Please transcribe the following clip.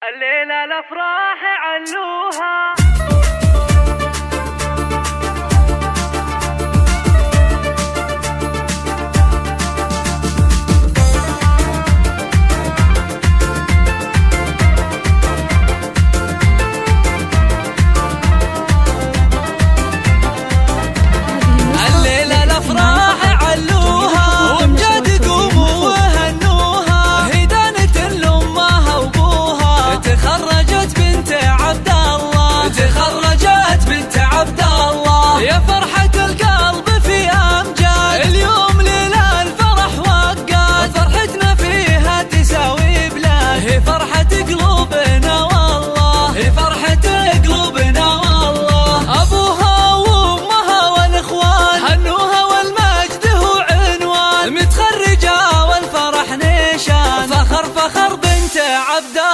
الليلة الأفراح علوها. الليلة الأفراح علوها وامجاد قوموا وهنوها، هدانة لأمها وأبوها، تخرجت بنت عبد الله، تخرجت بنت عبد الله. يا فرحة القلب في أمجاد، اليوم ليلة الفرح وقاد، فرحتنا فيها تساوي بلاد، هي فرحة قلوبنا والله، هي فرحة قلوبنا والله. أبوها وأمها والإخوان هنوها والمجد هو عنوان، متخرجة والفرح نيشان، فخر فخر بنت عبد الله.